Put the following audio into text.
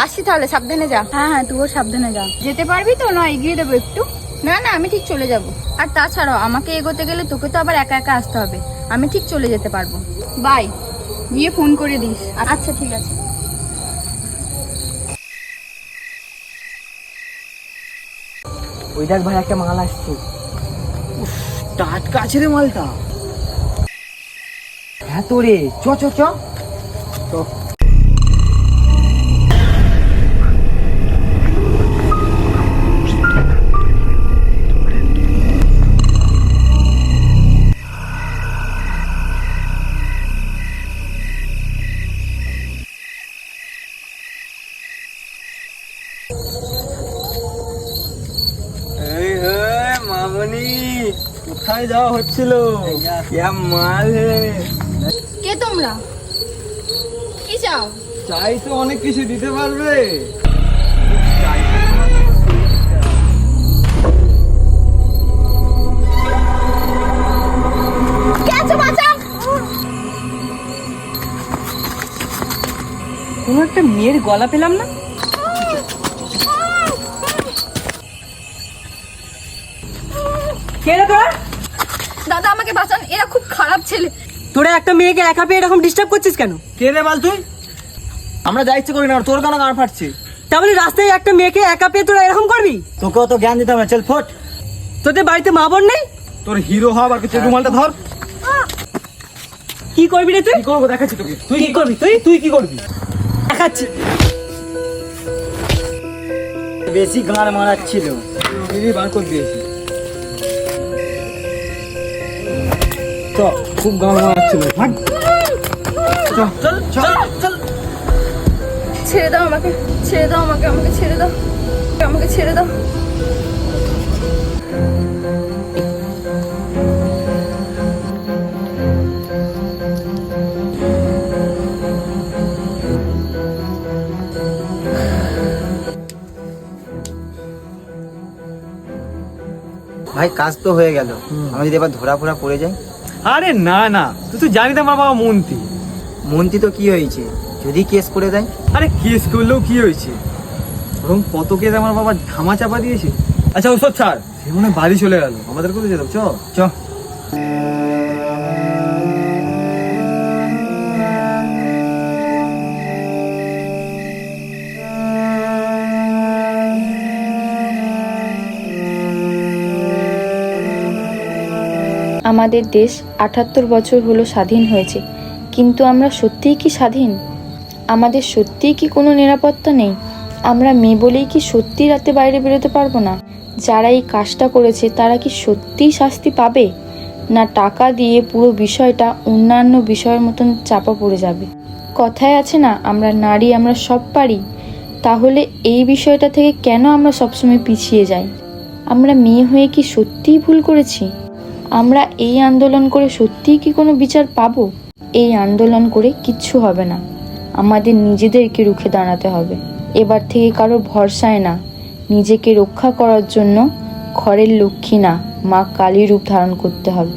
আসছি তাহলে, সাবধানে যা। হ্যাঁ হ্যাঁ, তুইও সাবধানে যা। যেতে পারবি তো, না এগিয়ে দেবো একটু? না না, আমি ঠিক চলে যাব। আর তাছাড়াও আমাকে এগোতে গেলে তোকে তো আবার একা একা আসতে হবে। আমি ঠিক চলে যেতে পারবো। বাই, গিয়ে ফোন করে দিস। আচ্ছা ঠিক আছে। ওই দেখ ভাই, একটা মাল আসছে। টাটকা আছে রে মালটা। হ্যাঁ তো রে, চ চ চ তো। মামনি, কোথায় যাওয়া হচ্ছিল? মাল হে। কে তোমরা? কি চাও? চাই তো অনেক কিছু, দিতে পারবে? কোনো একটা মেয়ের গলা পেলাম না। কে রে তোরা? দাদা আমাকে বাঁচান, এরা খুব খারাপ ছেলে। তোরা একটা মেয়েকে একা পেয়ে এরকম ডিস্টার্ব করছিস কেন? কে রে বল তুই? আমরা যা ইচ্ছে করি না, তোর কেন গান ফাটছে? তাহলে রাস্তায় একটা মেয়েকে একা পেয়ে তোরা এরকম করবি? তোকে অত জ্ঞান দিতে হবে, চল ফোট। তোদের বাড়িতে মা বোন নেই? তোর হিরো হব আর কিছু, রুমালটা ধর। কি করবি রে তুই? কি করবো দেখাচ্ছি তোকে। তুই কি করবি? তুই তুই কি করবি দেখাচ্ছি। বেশি গান মারাচ্ছিল, বার করে দিয়েছি। তো খুব গান মারাচ্ছিল। চল চল চল চল। ছেড়ে দাও আমাকে, ছেড়ে দাও আমাকে, আমাকে ছেড়ে দাও, আমাকে ছেড়ে দাও। ভাই কাজ তো হয়ে গেল, আমি যদি এবার ধরা ফোরা পড়ে যাই? আরে না না, তুই তো জানি তো আমার বাবা মন্ত্রী। মন্ত্রী তো কি হয়েছে, যদি কেস করে দেয়? আরে কেস করলেও কি হয়েছে, বরং কত কেস আমার বাবা ধামা চাপা দিয়েছে। আচ্ছা ওসব ছাড়, সে মনে হয় বাড়ি চলে গেল, আমাদের কোথায় যেতাম? চ চ। আমাদের দেশ ৭৮ বছর হলো স্বাধীন হয়েছে, কিন্তু আমরা সত্যিই কি স্বাধীন? আমাদের সত্যিই কি কোনো নিরাপত্তা নেই? আমরা মেয়ে বলেই কি সত্যি রাতে বাইরে বেরোতে পারবো না? যারা এই কাজটা করেছে তারা কি সত্যিই শাস্তি পাবে, না টাকা দিয়ে পুরো বিষয়টা অন্যান্য বিষয়ের মতন চাপা পড়ে যাবে? কথায় আছে না, আমরা নারী, আমরা সব পারি। তাহলে এই বিষয়টা থেকে কেন আমরা সবসময় পিছিয়ে যাই? আমরা মেয়ে হয়ে কি সত্যিই ভুল করেছি? আমরা এই আন্দোলন করে সত্যিই কি কোনো বিচার পাবো? এই আন্দোলন করে কিচ্ছু হবে না, আমাদের নিজেদেরকে রুখে দাঁড়াতে হবে। এবার থেকে কারো ভরসায় না, নিজেকে রক্ষা করার জন্য ঘরের লক্ষ্মী না, মা কালী রূপ ধারণ করতে হবে।